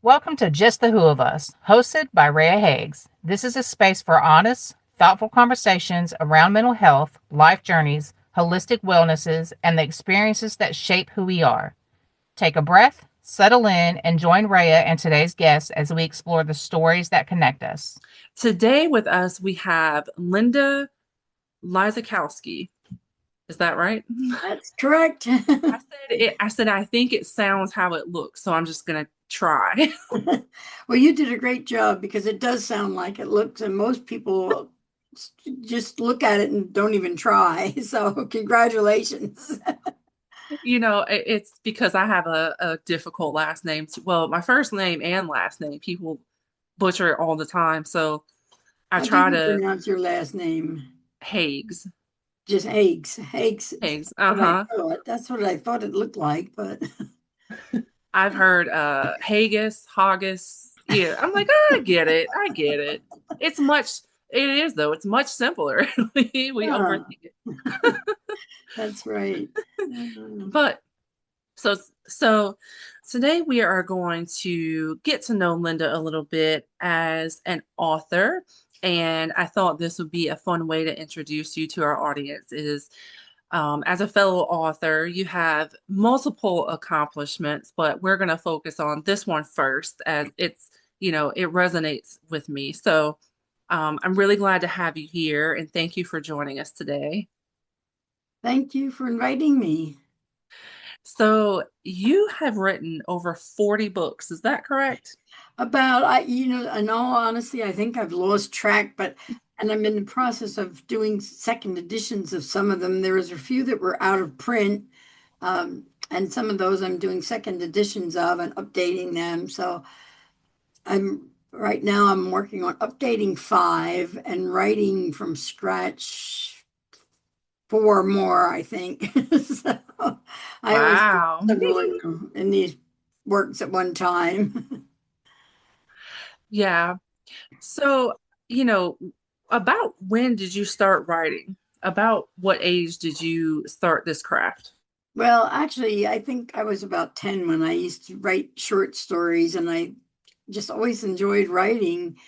Welcome to Just the Who of Us, hosted by Reah. This is a space for honest, thoughtful conversations around mental health, life journeys, holistic wellnesses, and the experiences that shape who we are. Take a breath, settle in, and join Reah and today's guests as we explore the stories that connect us. Today with us, we have Linda Lysakowski. Is that right? That's correct. I said I think it sounds how it looks, so I'm just gonna try. Well, you did a great job because it does sound like it looks, and most people just look at it and don't even try. So, congratulations. It's because I have a difficult last name. Well, my first name and last name, people butcher it all the time. So I How do try you to pronounce your last name? Hagues. Just Eggs. Eggs. Hagues. What I Uh-huh. thought. That's what I thought it looked like, but I've heard haggis, haggis. Yeah, I'm like, oh, I get it. I get it. It's much it is though. It's much simpler. We yeah, overthink it. that's right. But so so today we are going to get to know Linda a little bit as an author. And I thought this would be a fun way to introduce you to our audience is as a fellow author, you have multiple accomplishments, but we're going to focus on this one first as it resonates with me. So I'm really glad to have you here and thank you for joining us today. Thank you for inviting me. So you have written over 40 books, is that correct? In all honesty, I think I've lost track, and I'm in the process of doing second editions of some of them. There was a few that were out of print, and some of those I'm doing second editions of and updating them. So right now I'm working on updating five and writing from scratch four more, I think. So I always do Wow. several in these works at one time. Yeah. So, you know, about when did you start writing? About what age did you start this craft? Well, actually, I think I was about 10 when I used to write short stories, and I just always enjoyed writing,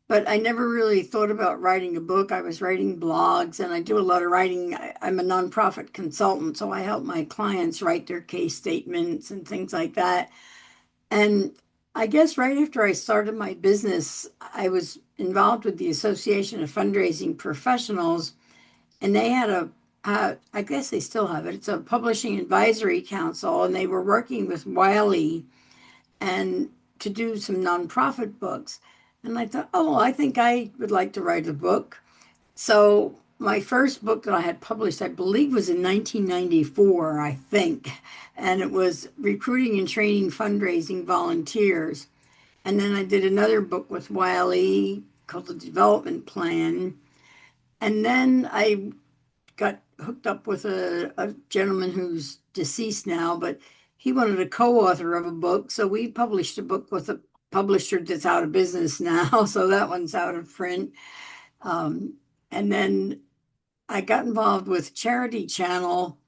but I never really thought about writing a book. I was writing blogs, and I do a lot of writing. I'm a nonprofit consultant, so I help my clients write their case statements and things like that. And I guess right after I started my business, I was involved with the Association of Fundraising Professionals, and they had I guess they still have it. It's a publishing advisory council, and they were working with Wiley and to do some nonprofit books. And I thought, oh, well, I think I would like to write a book. So my first book that I had published, I believe, was in 1994, I think, and it was recruiting and training fundraising volunteers. And then I did another book with Wiley called The Development Plan. And then I got hooked up with a gentleman who's deceased now, but he wanted a co-author of a book. So we published a book with a publisher that's out of business now. So that one's out of print. Um, and then I got involved with Charity Channel,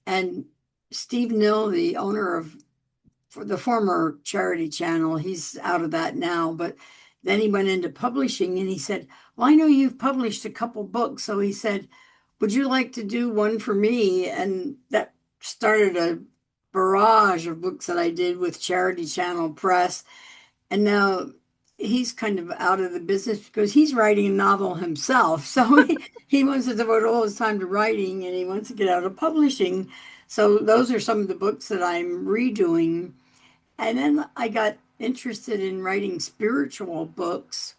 and Steve Nill, the owner of for the former Charity Channel, he's out of that now, but then he went into publishing and he said, well, I know you've published a couple books. So he said, would you like to do one for me? And that started a barrage of books that I did with Charity Channel Press. And now he's kind of out of the business because he's writing a novel himself. So he wants to devote all his time to writing and he wants to get out of publishing. So those are some of the books that I'm redoing. And then I got interested in writing spiritual books.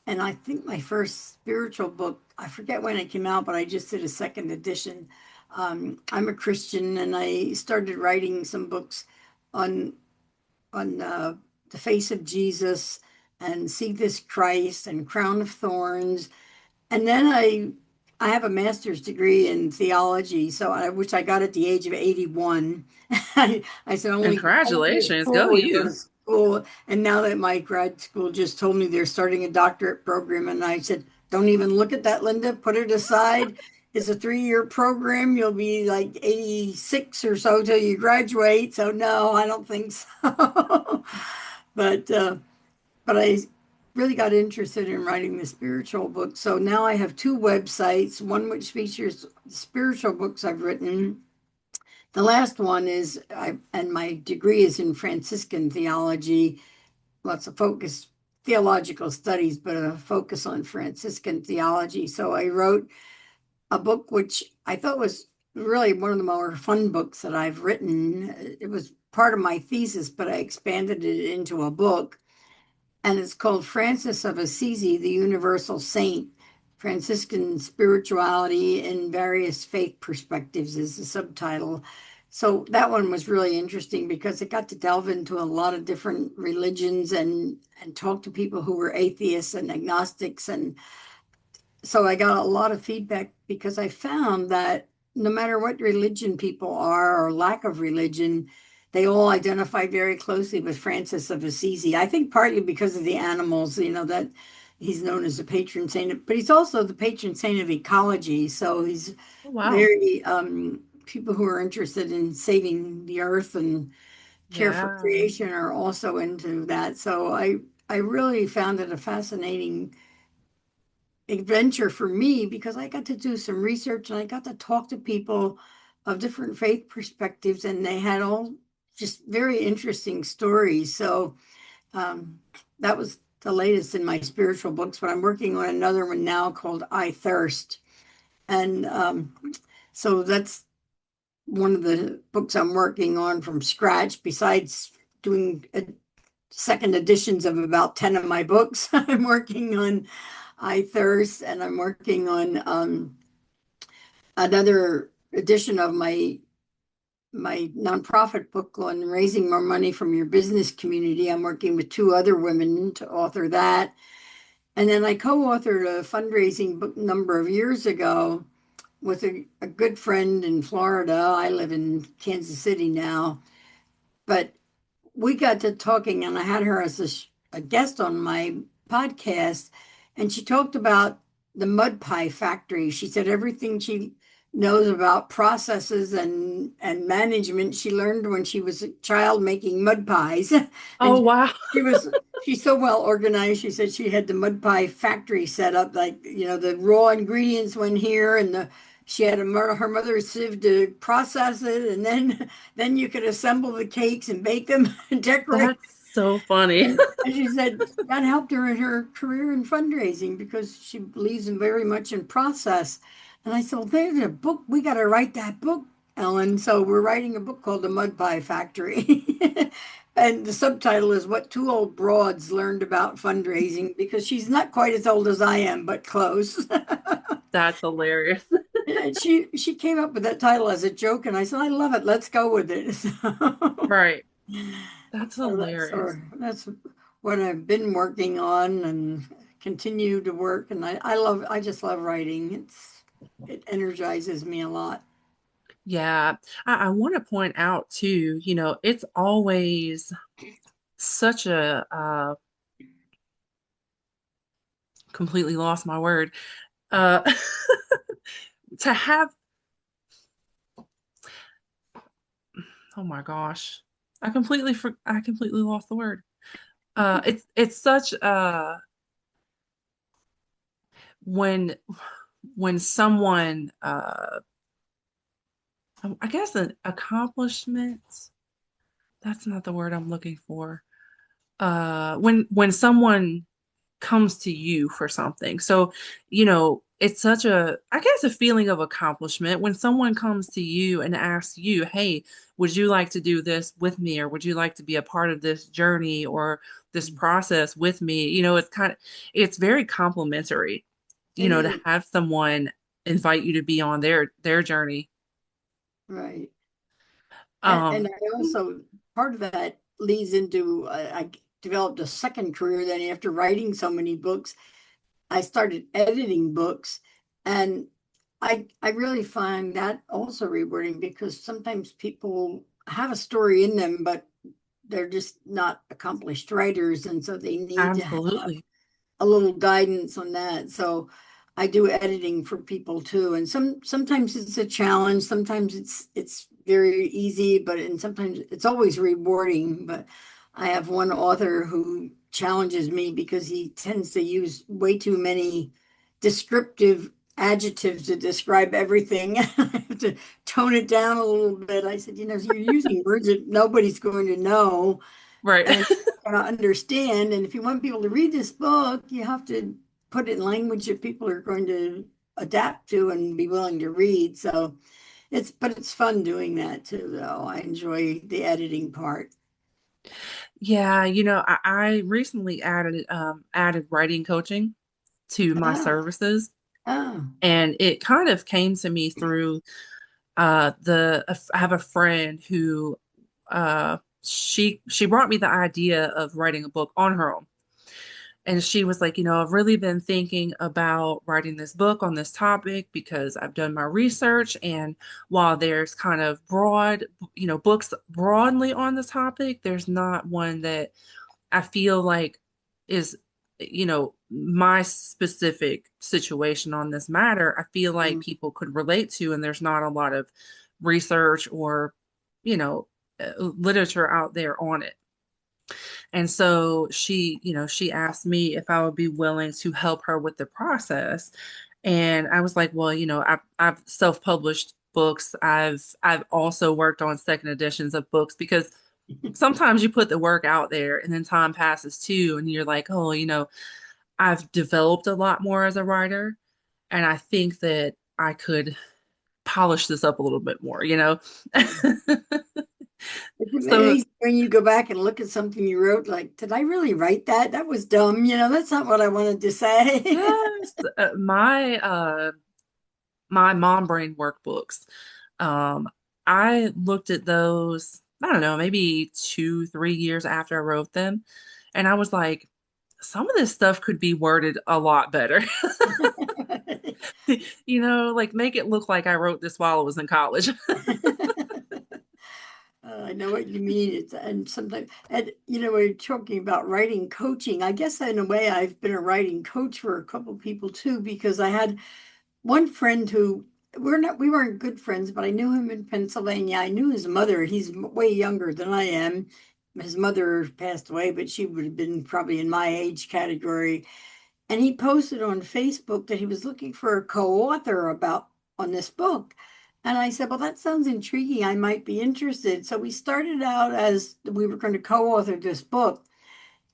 And I think my first spiritual book, I forget when it came out, but I just did a second edition. I'm a Christian, and I started writing some books on the face of Jesus and See This Christ and Crown of Thorns. And then I have a master's degree in theology, which I got at the age of 81. I said only go to Congratulations, school go when you go you. to school. And now that my grad school just told me they're starting a doctorate program, and I said, don't even look at that, Linda. Put it aside. It's a 3-year program. You'll be like 86 or so till you graduate. So no, I don't think so. But I really got interested in writing the spiritual book. So now I have two websites, one which features spiritual books I've written. The last one is, and my degree is in Franciscan theology. Well, it's a focus, theological studies, but a focus on Franciscan theology. So I wrote a book which I thought was really one of the more fun books that I've written. It was part of my thesis, but I expanded it into a book. And it's called Francis of Assisi, the Universal Saint. Franciscan Spirituality in Various Faith Perspectives is the subtitle. So that one was really interesting because it got to delve into a lot of different religions and talk to people who were atheists and agnostics. And so I got a lot of feedback because I found that no matter what religion people are or lack of religion, they all identify very closely with Francis of Assisi. I think partly because of the animals, that he's known as the patron saint, but he's also the patron saint of ecology. So he's Oh, wow. very, people who are interested in saving the earth and care for Yeah. creation are also into that. So I really found it a fascinating adventure for me because I got to do some research and I got to talk to people of different faith perspectives, and they had all just very interesting stories. So um, that was the latest in my spiritual books, but I'm working on another one now called I Thirst. And so that's one of the books I'm working on from scratch, besides doing second editions of about 10 of my books. I'm working on I Thirst, and I'm working on another edition of my nonprofit book on raising more money from your business community. I'm working with two other women to author that. And then I co-authored a fundraising book a number of years ago with a good friend in Florida. I live in Kansas City now, but we got to talking, and I had her as a guest on my podcast, and she talked about the mud pie factory. She said everything she knows about processes and management she learned when she was a child making mud pies. Oh, And wow. she was she's so well organized. She said she had the mud pie factory set up, like the raw ingredients went here, and the she had her mother's sieve to process it, and then you could assemble the cakes and bake them and decorate. That's so funny. And she said that helped her in her career in fundraising because she believes in very much in process. And I said, well, there's a book. We got to write that book, Ellen. So we're writing a book called The Mud Pie Factory. And the subtitle is What Two Old Broads Learned About Fundraising, because she's not quite as old as I am, but close. That's hilarious. And she came up with that title as a joke, and I said, I love it. Let's go with it. Right. That's So hilarious. that's what I've been working on and continue to work. And I just love writing. It energizes me a lot. Yeah. I want to point out too, it's always such a completely lost my word. Uh to have oh my gosh. I completely lost the word. It's such when someone I guess an accomplishment, that's not the word I'm looking for. When someone comes to you for something. So, it's such I guess, a feeling of accomplishment when someone comes to you and asks you, hey, would you like to do this with me? Or would you like to be a part of this journey or this process with me? It's very complimentary, It to is have someone invite you to be on their journey. right. And Um, I also, part of that leads into, I developed a second career then after writing so many books. I started editing books, and I really find that also rewarding because sometimes people have a story in them, but they're just not accomplished writers, and so they need to have Absolutely. a little guidance on that. So I do editing for people too, and sometimes it's a challenge, sometimes it's very easy, but and sometimes it's always rewarding. But I have one author who challenges me because he tends to use way too many descriptive adjectives to describe everything. I have to tone it down a little bit. I said, you're using words that nobody's going to know Right. and going to understand. And if you want people to read this book, you have to put it in language that people are going to adapt to and be willing to read. So but it's fun doing that too, though. I enjoy the editing part. Yeah, I recently added writing coaching to my Oh, services, oh. and it kind of came to me through I have a friend who she brought me the idea of writing a book on her own. And she was like, I've really been thinking about writing this book on this topic because I've done my research. And while there's kind of books broadly on the topic, there's not one that I feel like is, my specific situation on this matter. I feel like Mm. people could relate to, and there's not a lot of research or, you know, literature out there on it. And so she asked me if I would be willing to help her with the process. And I was like, well, I've self-published books. I've also worked on second editions of books because sometimes you put the work out there and then time passes too, and you're like, oh, I've developed a lot more as a writer, and I think that I could polish this up a little bit more. It's So amazing when you go back and look at something you wrote, like, did I really write that? That was dumb. That's not what I wanted to say. yes, my mom brain workbooks. Um, I looked at those, I don't know, maybe 2, 3 years after I wrote them, and I was like, some of this stuff could be worded a lot better. Like make it look like I wrote this while I was in college. I know what you mean. And sometimes, and we're talking about writing coaching. I guess in a way, I've been a writing coach for a couple people too, because I had one friend who we weren't good friends, but I knew him in Pennsylvania. I knew his mother. He's way younger than I am. His mother passed away, but she would have been probably in my age category. And he posted on Facebook that he was looking for a co-author about on this book. And I said, well, that sounds intriguing. I might be interested. So we started out as we were going to co-author this book.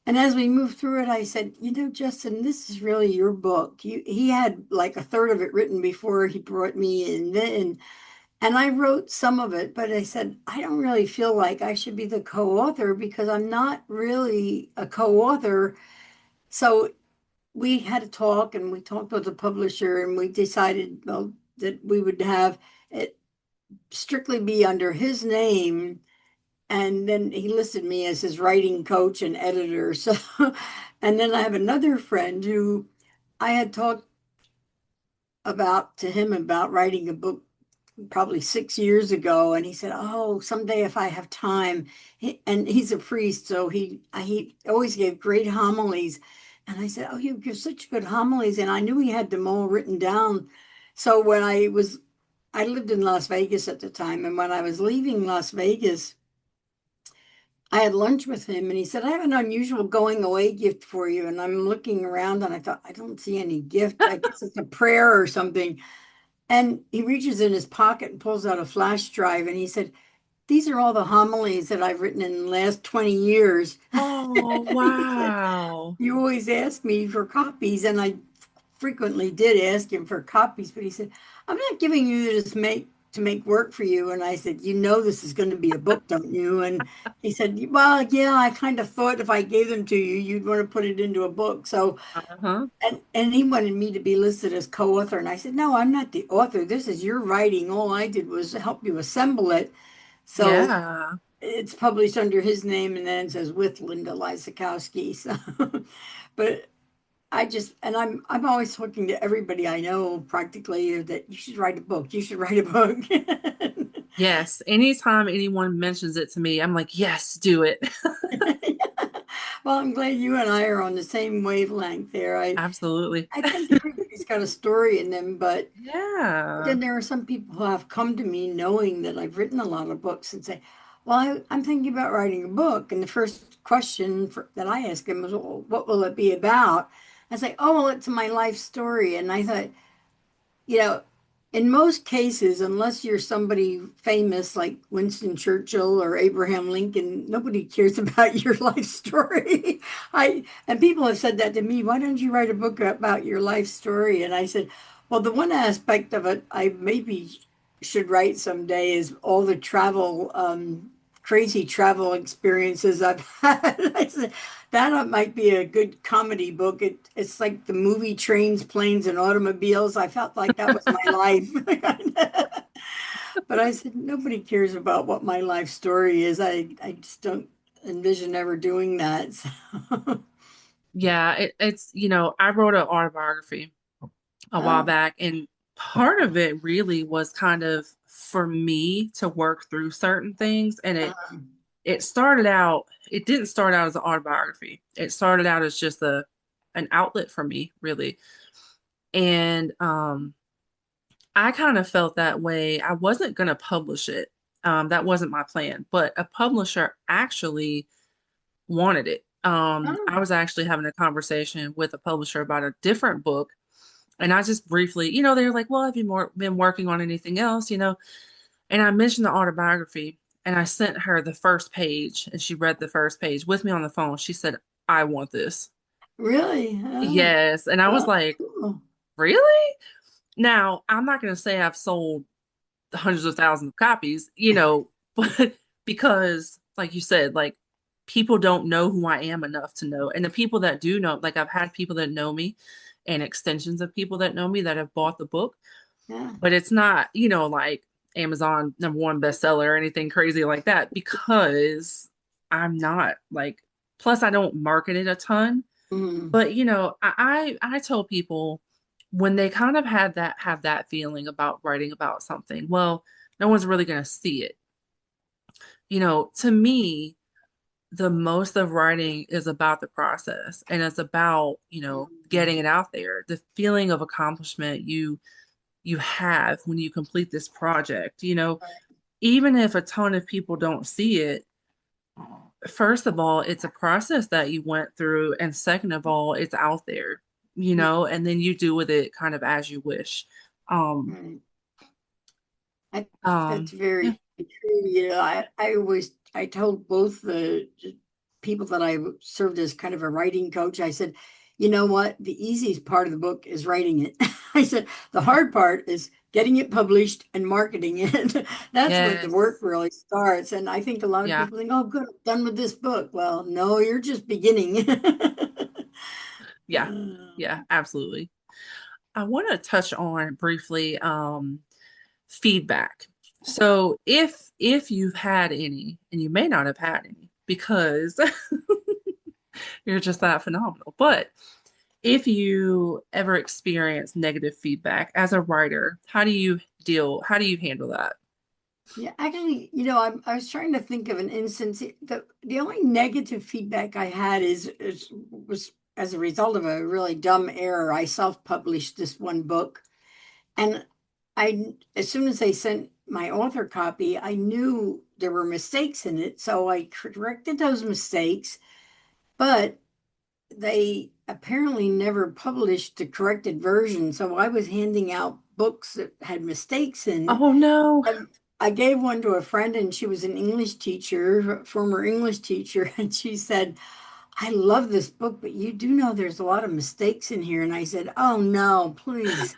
And as we moved through it, I said, Justin, this is really your book. He had like a third of it written before he brought me in. And I wrote some of it, but I said, I don't really feel like I should be the co-author because I'm not really a co-author. So we had a talk and we talked with the publisher and we decided, well, that we would have it strictly be under his name. And then he listed me as his writing coach and editor. So, and then I have another friend who I had talked to him about writing a book probably 6 years ago, and he said, "Oh, someday if I have time." And he's a priest, so he always gave great homilies. And I said, "Oh, you give such good homilies," and I knew he had them all written down. So I lived in Las Vegas at the time, and when I was leaving Las Vegas, I had lunch with him, and he said, "I have an unusual going away gift for you." And I'm looking around, and I thought, I don't see any gift. I guess it's a prayer or something. And he reaches in his pocket and pulls out a flash drive and he said, these are all the homilies that I've written in the last 20 years. Oh, He said, wow. you always ask me for copies. And I frequently did ask him for copies, but he said, I'm not giving you this to make work for you. And I said, this is going to be a book, don't you? And he said, well, yeah, I kind of thought if I gave them to you, you'd want to put it into a book. So Uh-huh. and he wanted me to be listed as co-author. And I said, no, I'm not the author. This is your writing. All I did was help you assemble it. So Yeah. it's published under his name and then it says with Linda Lysakowski. So but I'm always talking to everybody I know practically that you should write a book. You should write a book. Yes. Anytime anyone mentions it to me, I'm like, yes, do it. Well, I'm glad you and I are on the same wavelength there. Absolutely. I think everybody's got a story in them, but Yeah. then there are some people who have come to me knowing that I've written a lot of books and say, Well, I'm thinking about writing a book, and the first question that I asked him was, well, "What will it be about?" I was like, "Oh, well, it's my life story." And I thought, you know, in most cases, unless you're somebody famous like Winston Churchill or Abraham Lincoln, nobody cares about your life story. And people have said that to me, why don't you write a book about your life story? And I said, well, the one aspect of it I maybe should write someday is all the travel, crazy travel experiences I've had. I said, that might be a good comedy book. It's like the movie Trains, Planes, and Automobiles. I felt like that was my life. But I said, nobody cares about what my life story is. I just don't envision ever doing that. So, Yeah, it's, I wrote an autobiography a while oh, back, and part of it really was kind of for me to work through certain things. And it started out, it didn't start out as an autobiography. It started out as just an outlet for me, really. And I kind of felt that way. I wasn't going to publish it. That wasn't my plan, but a publisher actually wanted it. oh, I was actually having a conversation with a publisher about a different book, and I just briefly, they were like, "Well, have you been working on anything else?" And I mentioned the autobiography, and I sent her the first page, and she read the first page with me on the phone. She said, "I want this." really? Oh, Yes, and I was oh, like, cool. "Really?" Now, I'm not going to say I've sold hundreds of thousands of copies, but because, like you said, like people don't know who I am enough to know. And the people that do know, like I've had people that know me and extensions of people that know me that have bought the book, Yeah. but it's not, like Amazon #1 bestseller or anything crazy like that because I'm not like, plus I don't market it a ton. Mm, But I tell people when they kind of have that feeling about writing about something, well, no one's really going to see it. To me, the most of writing is about the process, and it's about, mm, getting it out there. The feeling of accomplishment you have when you complete this project, even if a ton of people don't see it. First of all, it's a process that you went through, and second of all, it's out there, yeah, and then you do with it kind of as you wish. Um, right. I think that's um, yeah, very true. I told both the people that I served as kind of a writing coach, I said, you know what? The easiest part of the book is writing it. I said, the hard part is getting it published and marketing it. That's when the work yes, really starts. And I think a lot of yeah, people think, oh, good, I'm done with this book. Well, no, you're just beginning. yeah, yeah, absolutely. I want to touch on briefly feedback. So if you've had any, and you may not have had any because you're just that phenomenal, but if you ever experience negative feedback as a writer, how do you handle that? Yeah, actually, I was trying to think of an instance. The only negative feedback I had was as a result of a really dumb error. I self-published this one book, and as soon as they sent my author copy, I knew there were mistakes in it, so I corrected those mistakes. But they apparently never published the corrected version, so I was handing out books that had mistakes in. Oh no. And I gave one to a friend, and she was an English teacher, a former English teacher, and she said, I love this book, but you do know there's a lot of mistakes in here. And I said, oh no, please.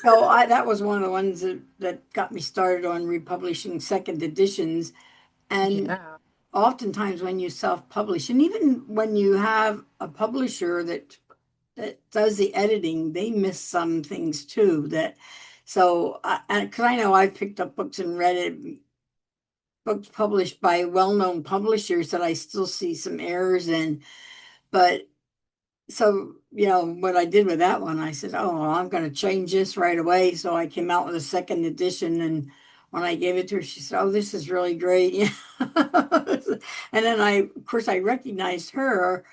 So that was one of the ones that got me started on republishing second editions. And Yeah. oftentimes when you self-publish, and even when you have a publisher that does the editing, they miss some things too. So because I know I've picked up books and read it, books published by well-known publishers that I still see some errors in. But so, what I did with that one, I said, oh, well, I'm going to change this right away. So I came out with a second edition. And when I gave it to her, she said, oh, this is really great. And then of course, I recognized her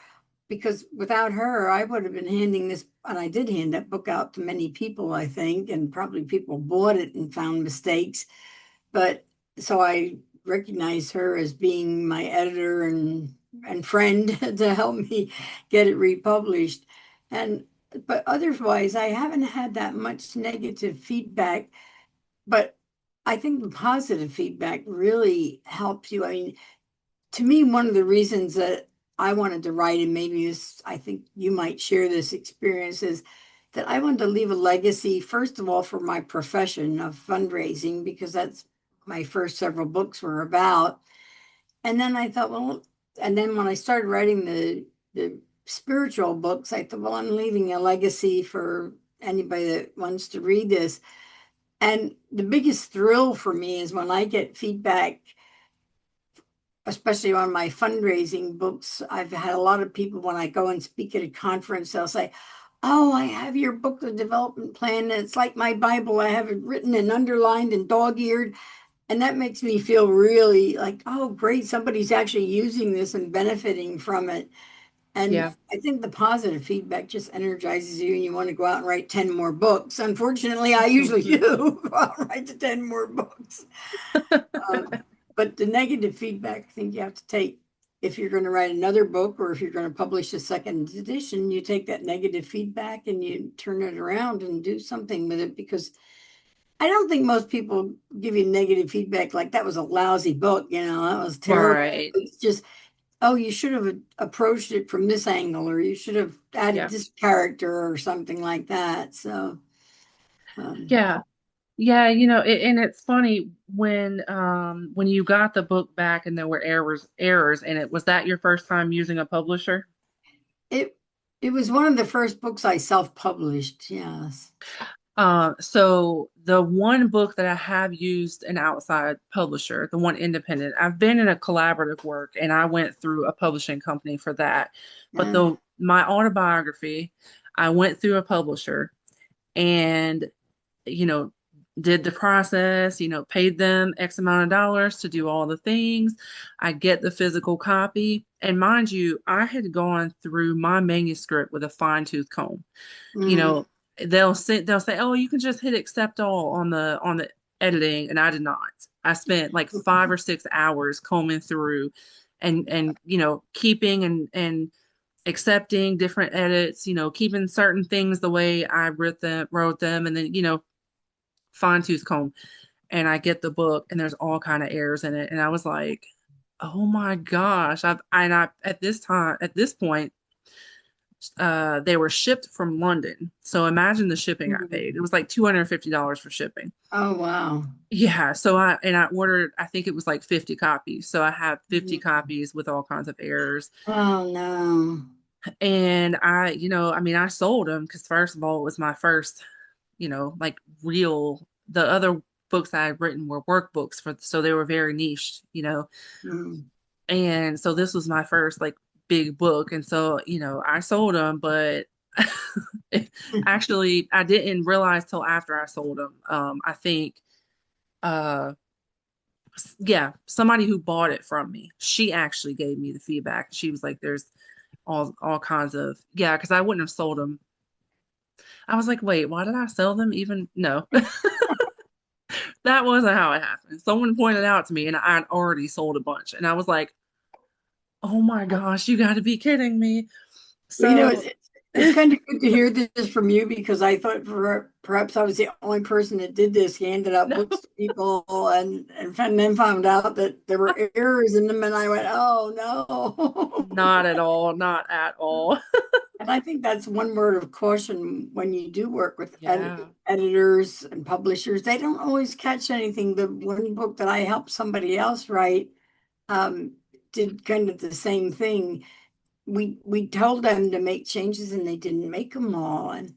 because without her, I would have been handing this, and I did hand that book out to many people, I think, and probably people bought it and found mistakes. But so I recognize her as being my editor and friend to help me get it republished. And but otherwise, I haven't had that much negative feedback. But I think the positive feedback really helps you. I mean, to me, one of the reasons that I wanted to write, and maybe this, I think you might share this experience, is that I wanted to leave a legacy, first of all, for my profession of fundraising, because that's my first several books were about. And then I thought, well, and then when I started writing the spiritual books, I thought, well, I'm leaving a legacy for anybody that wants to read this. And the biggest thrill for me is when I get feedback, especially on my fundraising books. I've had a lot of people when I go and speak at a conference, they'll say, "Oh, I have your book, The Development Plan, and it's like my Bible. I have it written and underlined and dog-eared." And that makes me feel really like, oh, great, somebody's actually using this and benefiting from it. And Yeah. I think the positive feedback just energizes you and you want to go out and write 10 more books. Unfortunately, I usually do go out and write the 10 more books. But the negative feedback, I think you have to take if you're going to write another book or if you're going to publish a second edition, you take that negative feedback and you turn it around and do something with it, because I don't think most people give you negative feedback like that was a lousy book, that was terrible. Right. It's just, oh, you should have approached it from this angle, or you should have added Yeah. this character or something like that. So, um, Yeah. Yeah, and it's funny when you got the book back and there were errors in it, was that your first time using a publisher? it it was one of the first books I self-published. Yes. So the one book that I have used an outside publisher, the one independent, I've been in a collaborative work and I went through a publishing company for that. But Yeah. my autobiography, I went through a publisher and you know, did the process, paid them X amount of dollars to do all the things. I get the physical copy. And mind you, I had gone through my manuscript with a fine-tooth comb. You Mm. know, they'll say, "Oh, you can just hit accept all on the editing," and I did not. I spent like 5 or 6 hours combing through and keeping and accepting different edits, keeping certain things the way I wrote them, and then, fine tooth comb. And I get the book and there's all kind of errors in it. And I was like, oh my gosh. At this point, they were shipped from London. So imagine the shipping I Mm. paid. It was like $250 for shipping. Oh, wow. Yeah. So I ordered, I think it was like 50 copies. So I have 50 Mm. copies with all kinds of errors. Oh, no. And I sold them because first of all, it was my first, like the other books I had written were workbooks so they were very niche. Mm. And so this was my first like big book. And so, I sold them, but actually I didn't realize till after I sold them. I think, uh, yeah, somebody who bought it from me, she actually gave me the feedback. She was like, there's all kinds of, yeah, because I wouldn't have sold them. I was like, wait, why did I sell them? Even no, that wasn't how it happened. Someone pointed out to me, and I'd already sold a bunch, and I was like, oh my gosh, you got to be kidding me. Well, So, it's kind of good to hear this from you, because I thought perhaps I was the only person that did this, handed out no, books to people and then found out that there were errors in them. And I went, oh, no. not at all, not at all. And I think that's one word of caution when you do work with Yeah. editors and publishers. They don't always catch anything. The one book that I helped somebody else write um, did kind of the same thing. We told them to make changes and they didn't make them all, and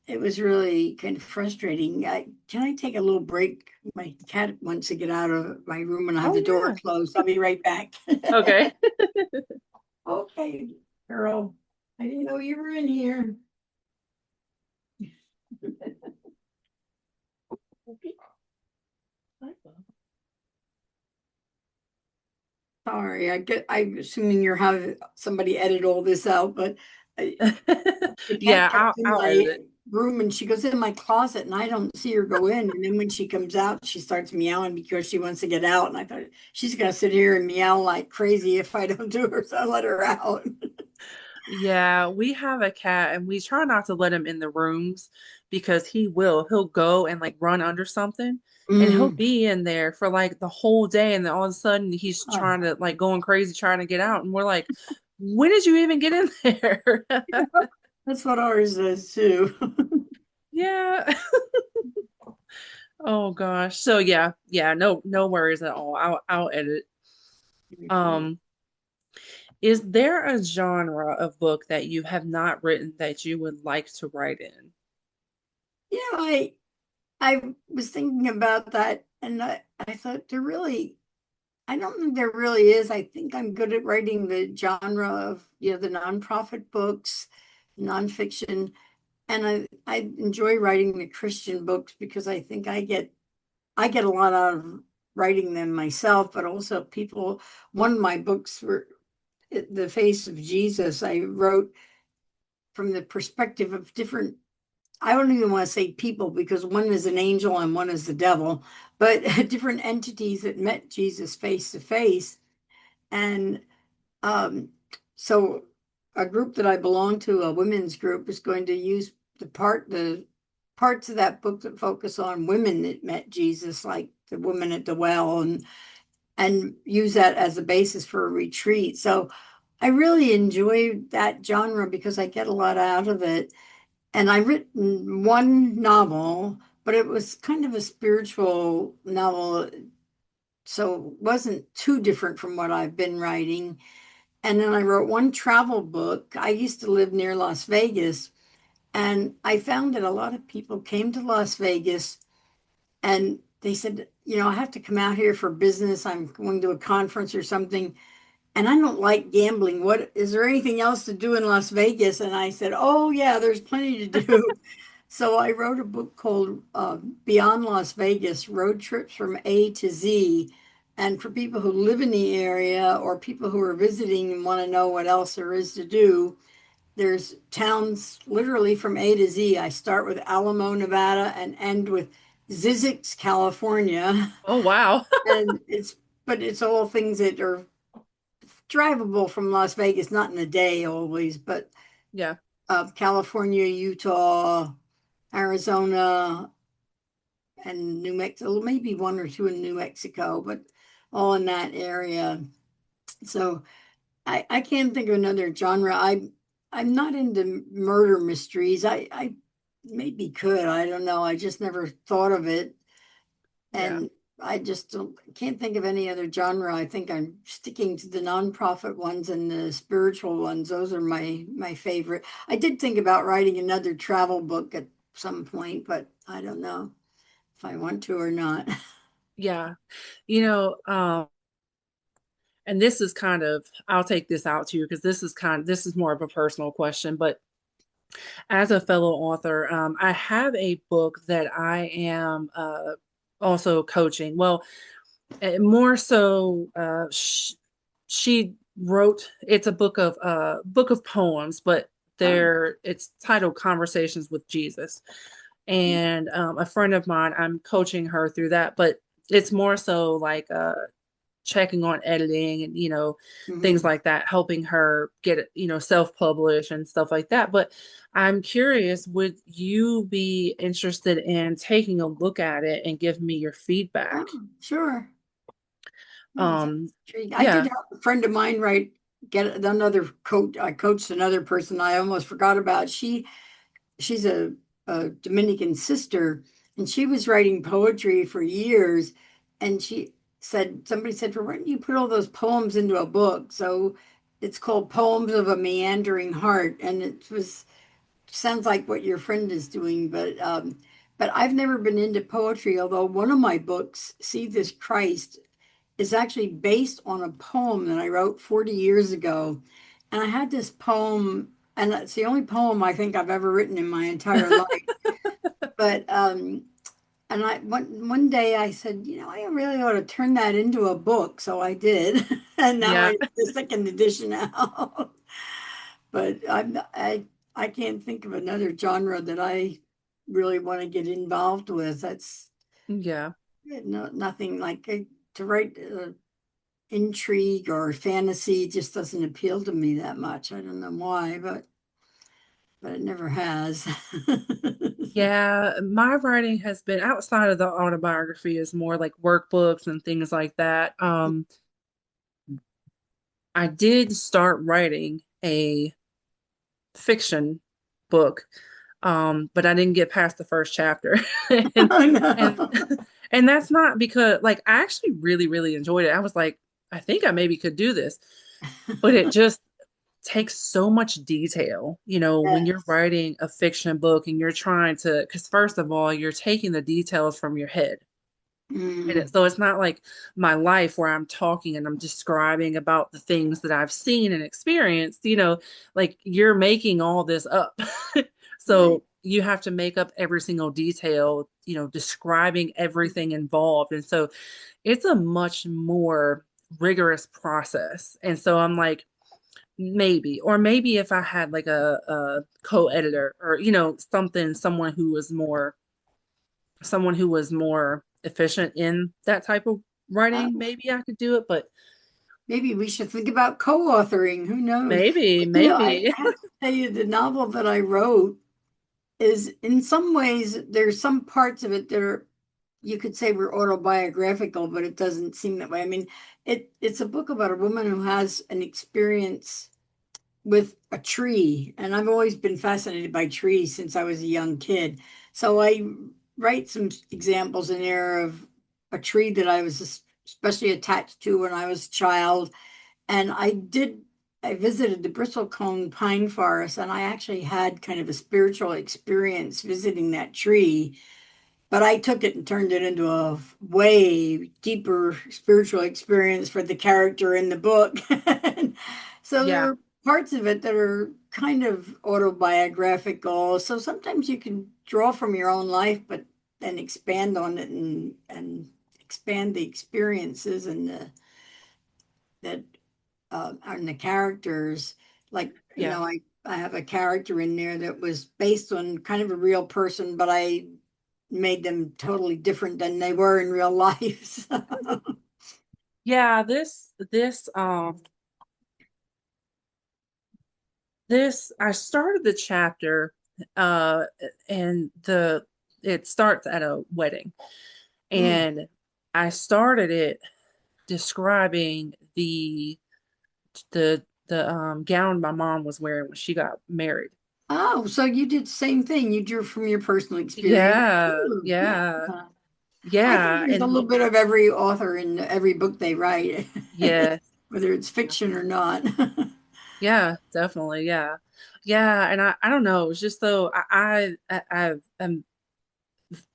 it was really kind of frustrating. Can I take a little break? My cat wants to get out of my room and I have Oh the door yeah. closed. I'll be right back. Okay. Okay, girl. I didn't know you were in here. Sorry, I'm assuming you're having somebody edit all this out, but the cat Yeah, kept in I'll edit my it. room and she goes in my closet and I don't see her go in. And then when she comes out, she starts meowing because she wants to get out. And I thought she's going to sit here and meow like crazy if I don't do her. So I let her out. Yeah, we have a cat and we try not to let him in the rooms because he'll go and like run under something and he'll Mm. be in there for like the whole day and then all of a sudden he's Oh, trying to like going crazy trying to get out and we're like, when did you even get in there? that's what ours is too. Yeah. Oh gosh. So yeah, yeah, no worries at all. I'll edit. Okay. Um, is there a genre of book that you have not written that you would like to write in? I was thinking about that and I thought I don't think there really is. I think I'm good at writing the genre of, the nonprofit books, nonfiction. And I enjoy writing the Christian books because I think I get a lot out of writing them myself, but also people, one of my books were The Face of Jesus. I wrote from the perspective of different, I don't even want to say people because one is an angel and one is the devil, but different entities that met Jesus face to face. And um, so a group that I belong to, a women's group, is going to use the parts of that book that focus on women that met Jesus, like the woman at the well, and use that as a basis for a retreat. So I really enjoy that genre because I get a lot out of it. And I've written one novel, but it was kind of a spiritual novel, so it wasn't too different from what I've been writing. And then I wrote one travel book. I used to live near Las Vegas, and I found that a lot of people came to Las Vegas and they said, I have to come out here for business. I'm going to a conference or something, and I don't like gambling. What is there anything else to do in Las Vegas? And I said, oh, yeah, there's plenty to do. So I wrote a book called Beyond Las Vegas Road Trips from A to Z. And for people who live in the area or people who are visiting and want to know what else there is to do, there's towns literally from A to Z. I start with Alamo, Nevada, and end with Zizix, California. Oh wow. And but it's all things that are drivable from Las Vegas, not in a day always, but Yeah. California, Utah, Arizona, and New Mexico, maybe one or two in New Mexico, but all in that area. So I can't think of another genre. I'm not into murder mysteries. I maybe could. I don't know. I just never thought of it. Yeah. And I just can't think of any other genre. I think I'm sticking to the nonprofit ones and the spiritual ones. Those are my favorite. I did think about writing another travel book at some point, but I don't know if I want to or not. Yeah. You know, and this is kind of, I'll take this out to you because this is more of a personal question, but as a fellow author, I have a book that I am also coaching. Well, more so, she wrote. It's a book of poems, but Oh, it's titled Conversations with Jesus. And a friend of mine, I'm coaching her through that, but it's more so like checking on editing and things mhm. like that, helping her get it, self-publish and stuff like that. But I'm curious, would you be interested in taking a look at it and give me your feedback? Oh, sure. Yeah, that's Um, intriguing. I did yeah, have a friend of mine get another coach. I coached another person I almost forgot about. She's a Dominican sister, and she was writing poetry for years. And somebody said to her, why don't you put all those poems into a book? So it's called Poems of a Meandering Heart. And it sounds like what your friend is doing, but I've never been into poetry, although one of my books, See This Christ, is actually based on a poem that I wrote 40 years ago. And I had this poem, and it's the only poem I think I've ever written in my entire life. But and one day I said, I really ought to turn that into a book. So I did. And now yeah, I the second edition out. But I can't think of another genre that I really want to get involved with. That's Yeah. nothing like to write intrigue or fantasy just doesn't appeal to me that much. I don't know why, but it never has. Yeah, my writing has been outside of the autobiography is more like workbooks and things like that. I did start writing a fiction book, but I didn't get past the first chapter. And Oh and no. and that's not because like I actually really, really enjoyed it. I was like, I think I maybe could do this, but it just takes so much detail, when you're Yes. writing a fiction book and you're trying to, because first of all, you're taking the details from your head. Mm, So it's not like my life where I'm talking and I'm describing about the things that I've seen and experienced, like you're making all this up. right. So you have to make up every single detail, describing everything involved. And so it's a much more rigorous process. And so I'm like, maybe, or maybe if I had like a co-editor or, someone who was more efficient in that type of writing, Oh, maybe I could do it, but maybe we should think about co-authoring. Who knows? maybe, I maybe. have to tell you, the novel that I wrote is in some ways there's some parts of it that are you could say were autobiographical, but it doesn't seem that way. I mean, it's a book about a woman who has an experience with a tree, and I've always been fascinated by trees since I was a young kid. So I write some examples in there of a tree that I was especially attached to when I was a child, and I visited the bristlecone pine forest, and I actually had kind of a spiritual experience visiting that tree. But I took it and turned it into a way deeper spiritual experience for the character in the book. So there Yeah, are parts of it that are kind of autobiographical. So sometimes you can draw from your own life, but then expand on it and expand the experiences and the that and the characters. Like, yeah. I have a character in there that was based on kind of a real person, but I made them totally different than they were in real life. Yeah, this I started the chapter uh and the it starts at a wedding. Mm. And I started it describing the gown my mom was wearing when she got married. Oh, so you did the same thing. You drew from your personal experience. Yeah, Ooh, yeah. yeah, I think yeah, there's a and little bit of every author in every book they write, yeah, whether it's fiction or not. yeah, definitely, yeah, yeah, and I don't know, it's just though I'm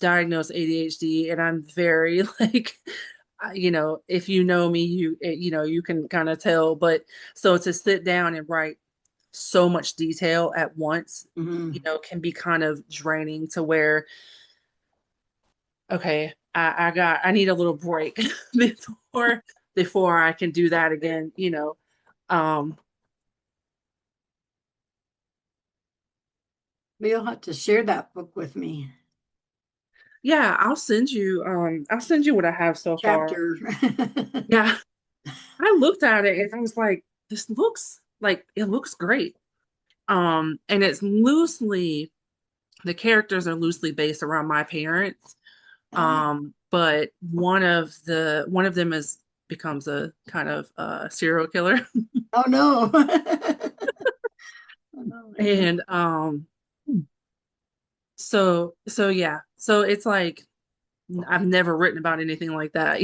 diagnosed ADHD, and I'm very like, if you know me, you can kind of tell, but so to sit down and write so much detail at once, Mhm. can be kind of draining to where, okay, I need a little break before I can do that again. Um, But you'll have to share that book with me. yeah, I'll send you what I have so far. Chapter. Yeah, I looked at it and I was like, this looks like it looks great. And the characters are loosely based around my parents. Ah, But one of them is becomes a kind of serial killer. oh no. Oh, no. And so yeah. So it's like I've never written about anything like that,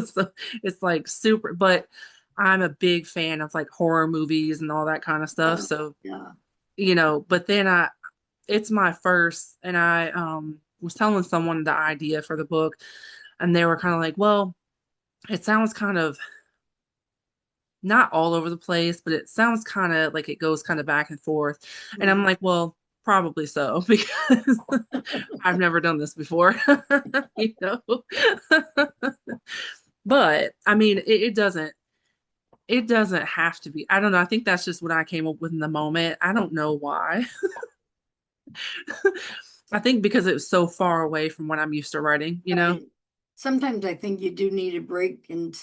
So it's like super, but I'm a big fan of like horror movies and all that kind of stuff. Oh, So, yeah. but then it's my first, and I was telling someone the idea for the book, and they were kind of like, well, it sounds kind of not all over the place, but it sounds kind of like it goes kind of back and forth. And I'm Mhm. like, well, probably so because I've never done this before, you know. But I mean, it doesn't. It doesn't have to be. I don't know. I think that's just what I came up with in the moment. I don't know why. I think because it was so far away from what I'm used to writing, you know? Right. Sometimes I think you do need a break, and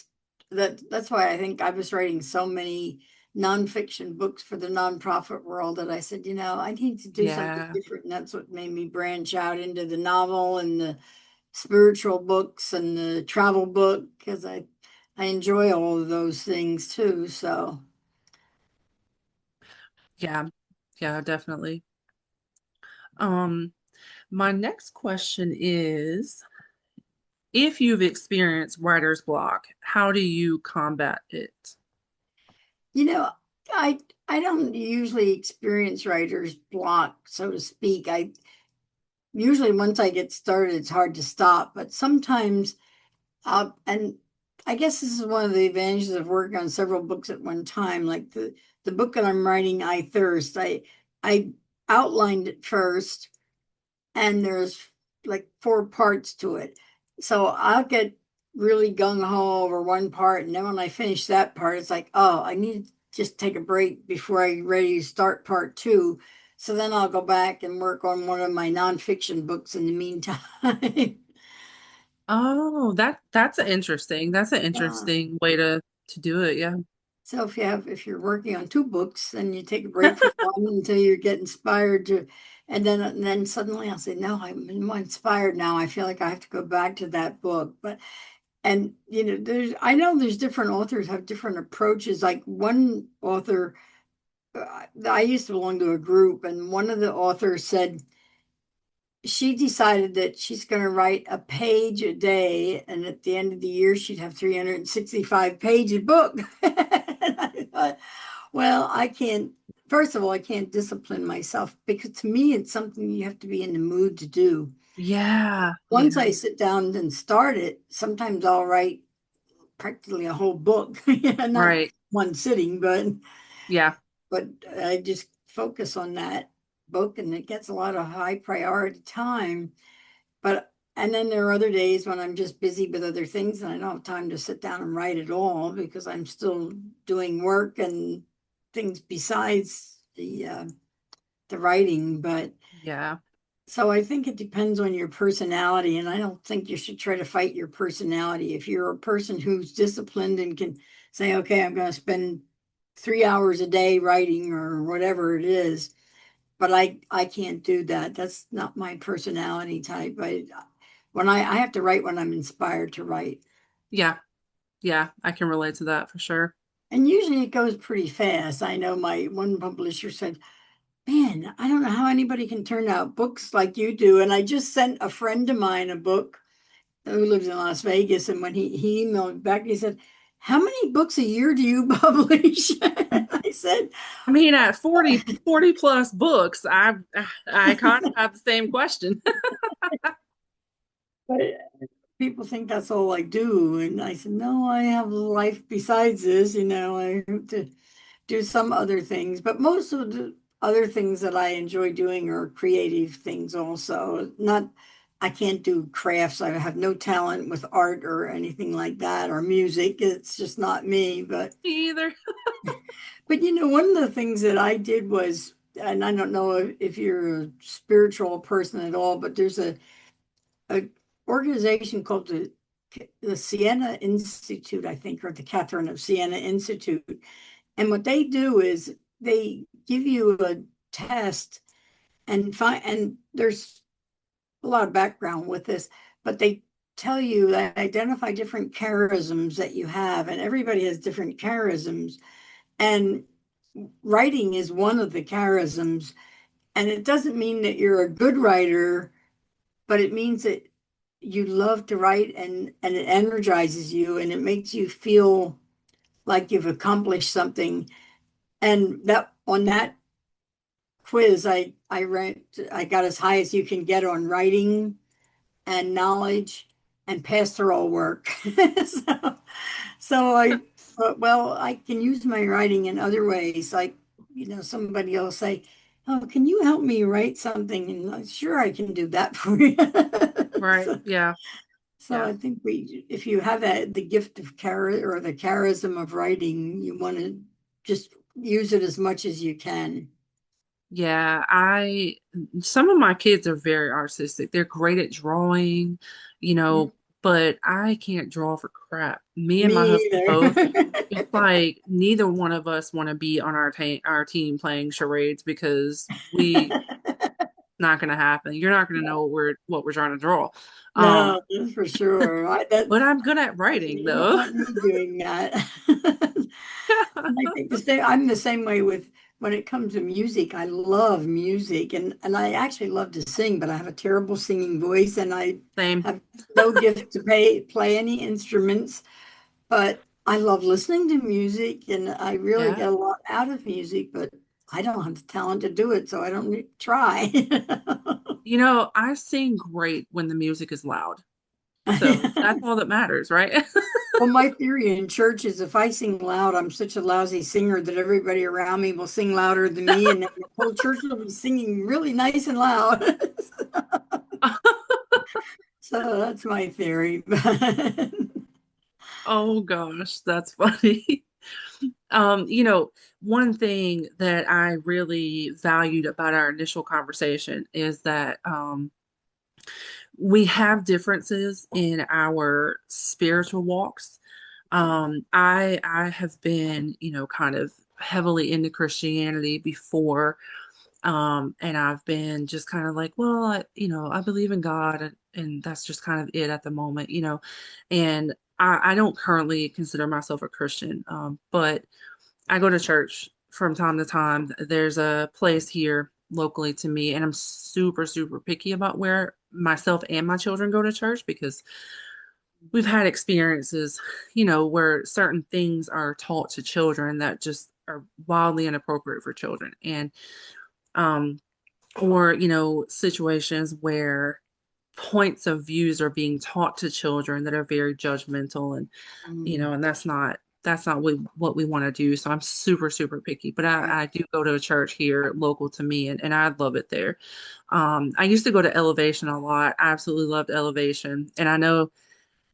that's why I think I was writing so many nonfiction books for the nonprofit world that I said, I need to do something Yeah. different. And that's what made me branch out into the novel and the spiritual books and the travel book, because I enjoy all of those things too. So, Yeah. Yeah, definitely. Um, my next question is, if you've experienced writer's block, how do you combat it? you know, I I don't usually experience writer's block, so to speak. I usually once I get started, it's hard to stop, but sometimes and I guess this is one of the advantages of working on several books at one time. Like the book that I'm writing, I Thirst. I outlined it first, and there's like four parts to it. So I'll get really gung ho over one part, and then when I finish that part, it's like, oh, I need to just take a break before I'm ready to start part two. So then I'll go back and work on one of my nonfiction books in the meantime. Oh, that's interesting. That's an Yeah. interesting way to do it. Yeah. So if you're working on two books, then you take a break from one until you get inspired to, and then suddenly I'll say, no, I'm inspired now. I feel like I have to go back to that book. But and I know there's different authors have different approaches. Like one author, I used to belong to a group, and one of the authors said she decided that she's going to write a page a day, and at the end of the year, she'd have 365-page book. And I thought, well, I can't. First of all, I can't discipline myself because to me, it's something you have to be in the mood to do. Yeah. Once Yeah. I sit down and start it, sometimes I'll write practically a whole book. Yeah, not Right. one sitting, Yeah. but I just focus on that book, and it gets a lot of high priority time. But and then there are other days when I'm just busy with other things and I don't have time to sit down and write at all because I'm still doing work and things besides the writing. But Yeah. so I think it depends on your personality, and I don't think you should try to fight your personality. If you're a person who's disciplined and can say, okay, I'm going to spend 3 hours a day writing or whatever it is, but I can't do that. That's not my personality type. I have to write when I'm inspired to write. Yeah. Yeah. I can relate to that for sure. And usually it goes pretty fast. I know my one publisher said, man, I don't know how anybody can turn out books like you do. And I just sent a friend of mine a book who lives in Las Vegas. And when he emailed back, he said, how many books a year do you publish? I said, I mean, at 40 plus books, I kind of have the same question. but people think that's all I do. And I said, no, I have a life besides this. I have to do some other things, but most of the other things that I enjoy doing are creative things also. Not, I can't do crafts. I have no talent with art or anything like that or music. It's just not me. Either. But one of the things that I did was, and I don't know if you're a spiritual person at all, but there's a organization called the Siena Institute, I think, or the Catherine of Siena Institute. And what they do is they give you a test and there's a lot of background with this, but they tell you that identify different charisms that you have, and everybody has different charisms. And writing is one of the charisms. And it doesn't mean that you're a good writer, but it means that you love to write and it energizes you and it makes you feel like you've accomplished something. And that on that quiz, I got as high as you can get on writing and knowledge and pastoral work. so, so I thought, well, I can use my writing in other ways. Like, somebody will say, "Oh, can you help me write something?" And sure, I can do that for you. Right. so, Yeah. So Yeah. I think if you have the gift of or the charism of writing, you want to just use it as much as you can. Yeah, some of my kids are very artistic. They're great at drawing, you Mm. know, but I can't draw for crap. Me and my Me husband both, either. it's like neither one of us want to be on our team playing charades because we not going to happen. You're not going to know what we're trying to draw. Um, No, that's for sure. but I'm good at writing You don't though. want me doing that. And I think I'm the same way with when it comes to music. I love music and I actually love to sing, but I have a terrible singing voice and I Same. have no gift to play any instruments. But I love listening to music and I really Yeah. get a lot out of music, but I don't have the talent to do it, so I don't try. I sing great when the music is loud. So that's all that matters, right? Well, my theory in church is if I sing loud, I'm such a lousy singer that everybody around me will sing louder than me, and then the whole church will be singing really nice and loud. So that's my theory. Oh gosh, that's funny. One thing that I really valued about our initial conversation is that we have differences in our spiritual walks. I have been, kind of heavily into Christianity before, and I've been just kind of like, well, I believe in God, and that's just kind of it at the moment, and I don't currently consider myself a Christian, but I go to church from time to time. There's a place here locally to me, and I'm super, super picky about where myself and my children go to church because we've had experiences, where certain things are taught to children that just are wildly inappropriate for children. And, um, or, situations where points of views are being taught to children that are very judgmental and that's not what we want to do. So I'm super, super picky, but Right. I do go to a church here local to me and I love it there. I used to go to Elevation a lot. I absolutely loved Elevation. And I know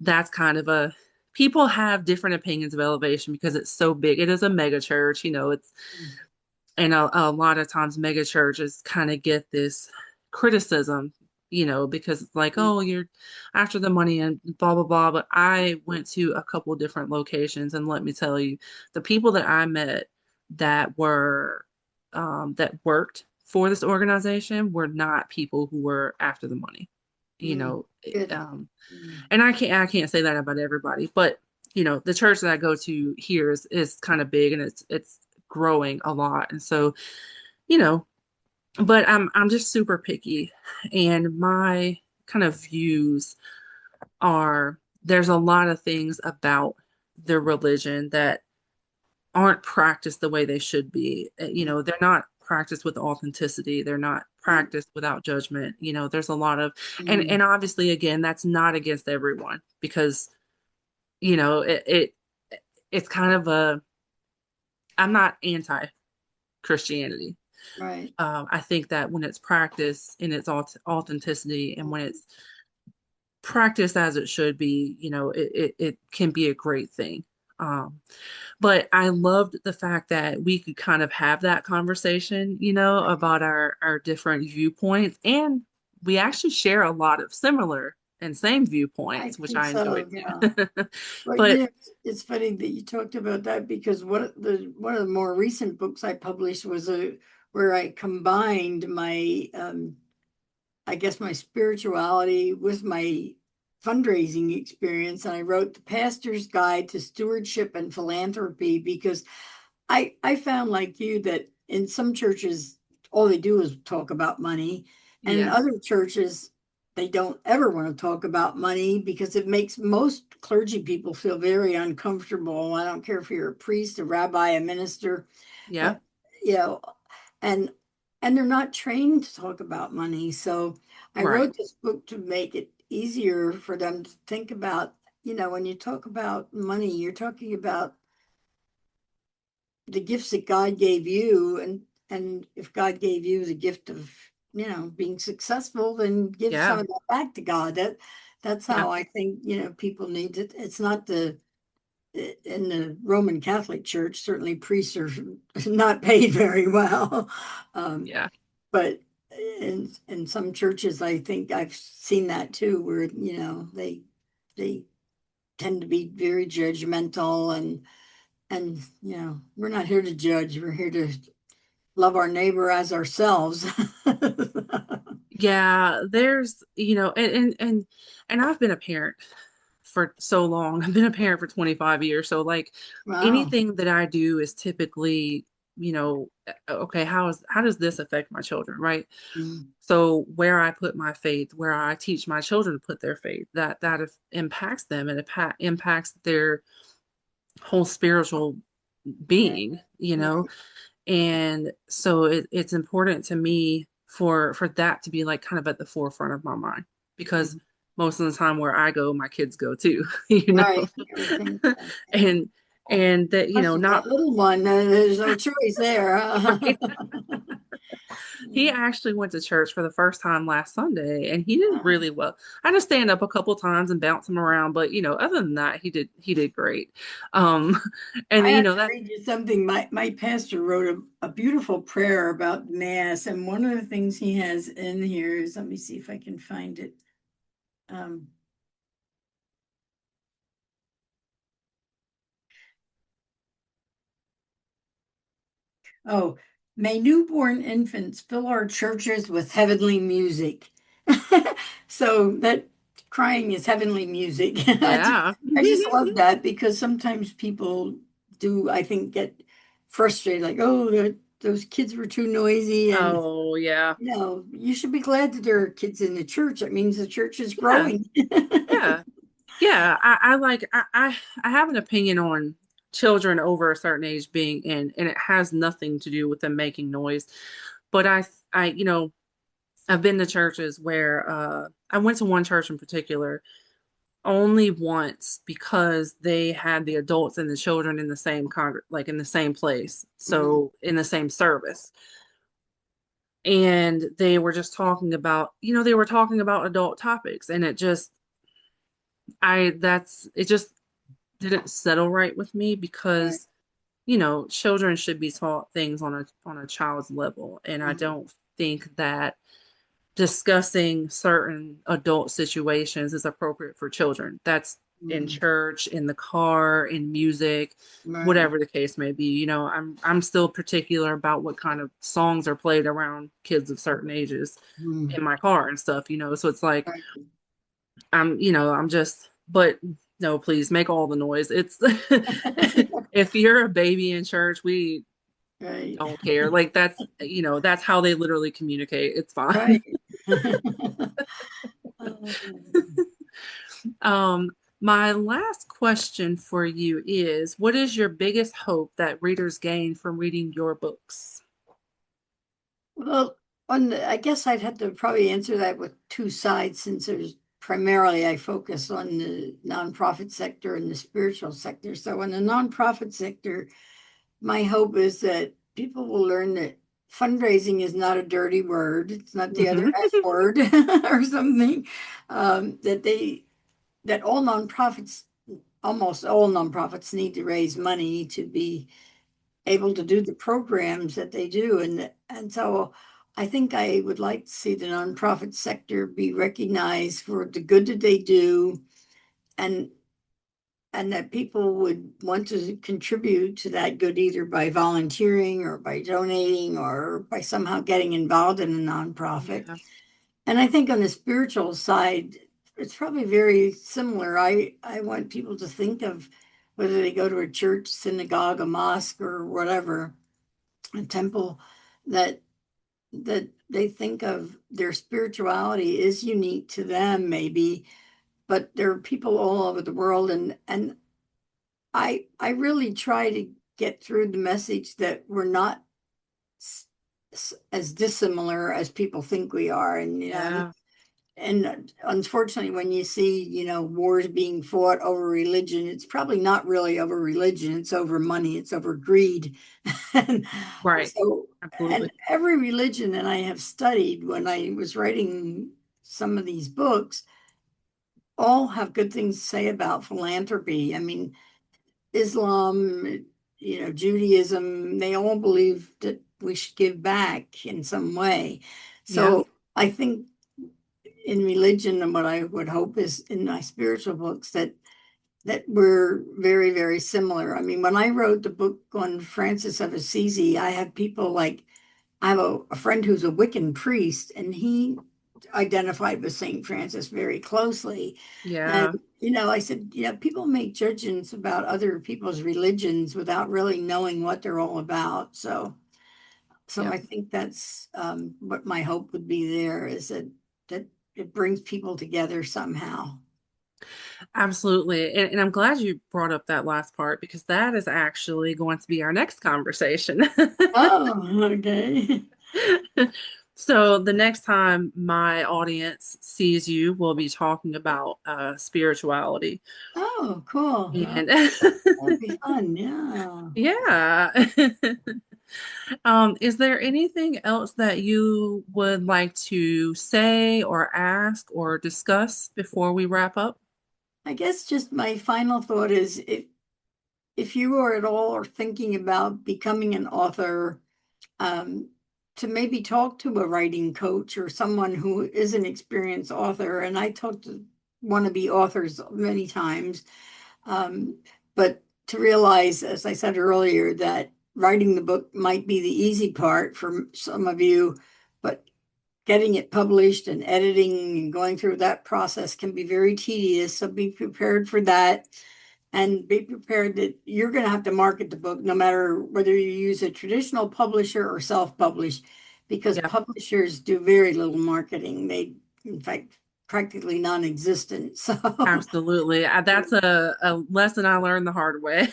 that's kind of people have different opinions of Elevation because it's so big. It is a mega church, and a lot of times mega churches kind of get this criticism, because it's like, oh, you're after the money and blah, blah, blah. But I went to a couple different locations, and let me tell you, the people that I met that were, that worked for this organization were not people who were after the money, you Mm, know. good. Um, Mm, and I can't say that about everybody, but the church that I go to here is kind of big and it's growing a lot. And so, you know, but I'm just super picky and my kind of views are there's a lot of things about the religion that aren't practiced the way they should be. They're not practiced with authenticity. They're not right. practiced without judgment. There's a lot of and Mm, obviously again, that's not against everyone because you know, it's kind of I'm not anti-Christianity. right. I think that when it's practiced in its authenticity and when it's practiced as it should be, it can be a great thing. Um, but I loved the fact that we could kind of have that conversation, about our different viewpoints. And we actually share a lot of similar and same I viewpoints, which think I enjoyed so, yeah. too. Well, But it's funny that you talked about that because one of the more recent books I published was where I combined my I guess my spirituality with my fundraising experience, and I wrote The Pastor's Guide to Stewardship and Philanthropy because I found like you that in some churches all they do is talk about money, and in yes, other churches they don't ever want to talk about money because it makes most clergy people feel very uncomfortable. I don't care if you're a priest, a rabbi, a minister, yeah, uh, you know, and they're not trained to talk about money. So I right, wrote this book to make it easier for them to think about, when you talk about money, you're talking about the gifts that God gave you, and if God gave you the gift of being successful, then give some yeah, of that back to God. That's Yeah. how I think, people need to, it's not in the Roman Catholic Church, certainly priests are not paid very well. Um, Yeah. but in some churches, I think I've seen that too, where, they tend to be very judgmental and we're not here to judge. We're here to love our neighbor as ourselves. Yeah, there's, and I've been a parent for so long. I've been a parent for 25 years. So like Wow. anything that I do is typically, okay, how does this affect my children, right? Mm, So where I put my faith, where I teach my children to put their faith, that impacts them and it impacts their whole spiritual right. being, Right. and so it's important to me for that to be like kind of at the forefront of my mind because Mhm. most of the time where I go, my kids go too, Right. I would think so. Yeah. and that Especially not that little one, there's no choice there. Huh? right. He actually went to church for the first time last Sunday and he did Wow. really well. I had to stand up a couple times and bounce him around, but other than that, he did great. Um, and I have to that read you something. My pastor wrote a beautiful prayer about Mass, and one of the things he has in here is, let me see if I can find it. Um, oh, may newborn infants fill our churches with heavenly music. So that crying is heavenly music. yeah. I just love that because sometimes people do, I think, get frustrated, like, oh, those kids were too noisy. And Oh yeah. you should be glad that there are kids in the church. That means the church is Yeah. growing. Yeah. Yeah, I like I have an opinion on children over a certain age being in, and it has nothing to do with them making noise. But I I've been to churches where I went to one church in particular only once because they had the adults and the children in the same like in the same place, Mhm. so in the same service. And they were just talking about, they were talking about adult topics, and it just didn't settle right with me Right. because children should be taught things on a child's level, and I Mhm. don't think that discussing certain adult situations is appropriate for children. That's in Mhm. church, in the car, in music, Right. whatever the case may be. I'm still particular about what kind of songs are played around kids of certain ages Mhm. in my car and stuff, so it's like Right. I'm just, but no, please make all the noise. It's if you're a baby in church, we Right. don't care. Like that's how they literally communicate. It's Right. fine. Um, Um, my last question for you is, what is your biggest hope that readers gain from reading your books? Well, I guess I'd have to probably answer that with two sides since there's primarily I focus on the nonprofit sector and the spiritual sector. So in the nonprofit sector, my hope is that people will learn that fundraising is not a dirty word. It's not the other Hmm. F word or something. That all nonprofits, almost all nonprofits, need to raise money to be able to do the programs that they do. And so I think I would like to see the nonprofit sector be recognized for the good that they do and that people would want to contribute to that good either by volunteering or by donating or by somehow getting involved in a nonprofit. Yeah. And I think on the spiritual side, it's probably very similar. I want people to think of whether they go to a church, synagogue, a mosque, or whatever, a temple, that they think of their spirituality is unique to them, maybe, but there are people all over the world, and I really try to get through the message that we're not as dissimilar as people think we are, and Yeah. and unfortunately, when you see, wars being fought over religion, it's probably not really over religion, it's over money, it's over greed. And Right. so, and Absolutely. every religion that I have studied when I was writing some of these books, all have good things to say about philanthropy. I mean, Islam, Judaism, they all believe that we should give back in some way. Yeah. So I think in religion, and what I would hope is in my spiritual books, that we're very, very similar. I mean, when I wrote the book on Francis of Assisi, I had people like, I have a friend who's a Wiccan priest, and he identified with St. Francis very closely. And, Yeah. I said, people make judgments about other people's religions without really knowing what they're all about. So Yeah. I think that's what my hope would be there, is that it brings people together somehow. Absolutely. And I'm glad you brought up that last part because that is actually going to be our next conversation. Oh, okay. So the next time my audience sees you, we'll be talking about spirituality. Oh, cool. Well, And that'd be fun. Yeah. yeah. Is there anything else that you would like to say or ask or discuss before we wrap up? I guess just my final thought is, if you are at all or thinking about becoming an author, um, to maybe talk to a writing coach or someone who is an experienced author. And I talked to wannabe authors many times, um, but to realize, as I said earlier, that writing the book might be the easy part for some of you, but getting it published and editing and going through that process can be very tedious. So be prepared for that, and be prepared that you're going to have to market the book no matter whether you use a traditional publisher or self-publish, because Yeah, publishers do very little marketing. They, in fact, practically non-existent. So, absolutely. That's a lesson I learned the hard way.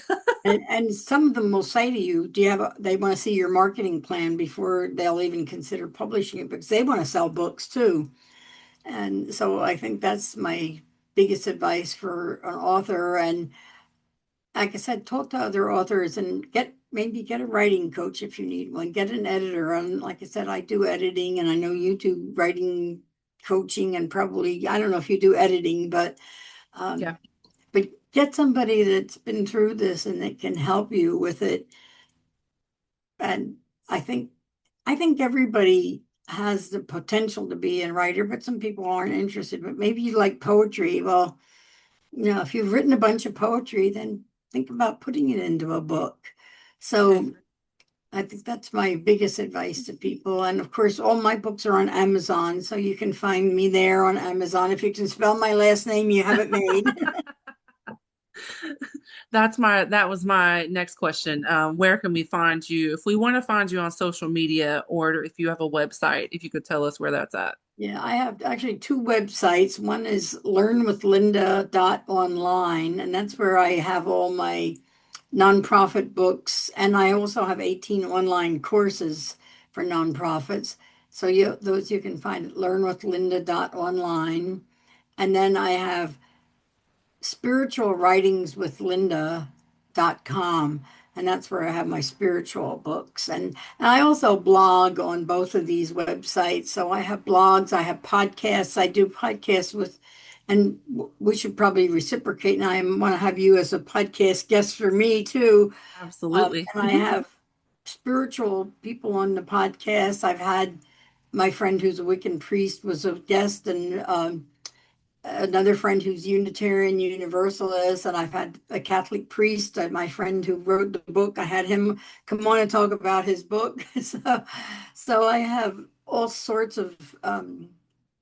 and some of them will say to you, do you have they want to see your marketing plan before they'll even consider publishing it, because they want to sell books too. And so I think that's my biggest advice for an author. And like I said, talk to other authors and maybe get a writing coach if you need one. Get an editor. And like I said, I do editing, and I know you do writing coaching, and probably, I don't know if you do editing, um, Yeah, but get somebody that's been through this and that can help you with it. And I think I think everybody has the potential to be a writer, but some people aren't interested. But maybe you like poetry. Well, if you've written a bunch of poetry, then think about putting it into a book. okay. So I think that's my biggest advice to people. And of course, all my books are on Amazon, so you can find me there on Amazon. If you can spell my last name, you have it made. That was my next question. Where can we find you? If we want to find you on social media or if you have a website, if you could tell us where that's at. Yeah, I have actually two websites. One is learnwithlinda.online, and that's where I have all my nonprofit books. And I also have 18 online courses for nonprofits. So those you can find at learnwithlinda.online. And then I have spiritualwritingswithlinda.com, and that's where I have my spiritual books. And I also blog on both of these websites. So I have blogs, I have podcasts. I do podcasts with, and we should probably reciprocate. And I want to have you as a podcast guest for me too. Absolutely. And I have spiritual people on the podcast. I've had my friend who's a Wiccan priest was a guest, and another friend who's Unitarian Universalist, and I've had a Catholic priest, my friend who wrote the book. I had him come on and talk about his book. So I have all sorts of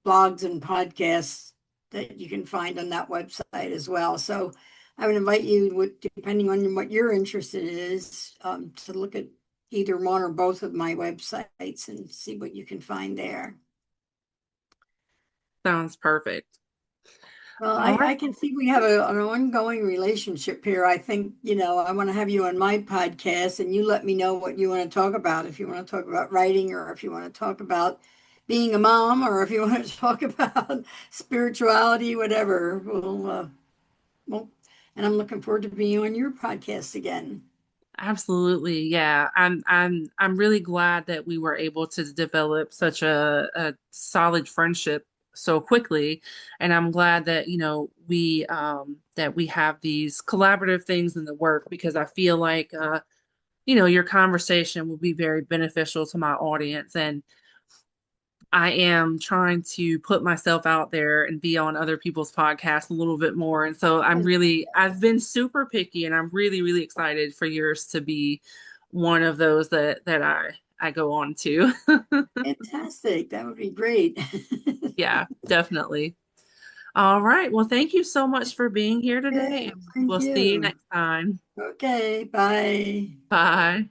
blogs and podcasts that you can find on that website as well. So I would invite you, depending on what your interest is, to look at either one or both of my websites and see what you can find there. Sounds perfect. Well, All I right. can see we have an ongoing relationship here. I think, I want to have you on my podcast, and you let me know what you want to talk about. If you want to talk about writing, or if you want to talk about being a mom, or if you want to talk about spirituality, whatever. Well, and I'm looking forward to being on your podcast again. Absolutely. Yeah. I'm really glad that we were able to develop such a solid friendship so quickly. And I'm glad that, that we have these collaborative things in the work, because I feel like, your conversation will be very beneficial to my audience. And I am trying to put myself out there and be on other people's podcasts a little bit more. And so I've been super picky, and I'm really, really excited for yours to be one of those that I go on to. Fantastic. That would be great. Yeah, definitely. All right. Well, thank you so much for being here today. Yeah, And thank we'll see you you. next time. Okay, bye. Bye.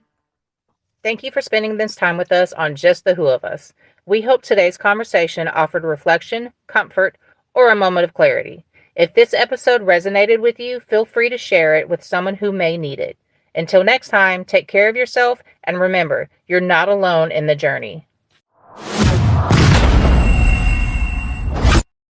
Thank you for spending this time with us on Just the Who of Us. We hope today's conversation offered reflection, comfort, or a moment of clarity. If this episode resonated with you, feel free to share it with someone who may need it. Until next time, take care of yourself and remember, you're not alone in the journey.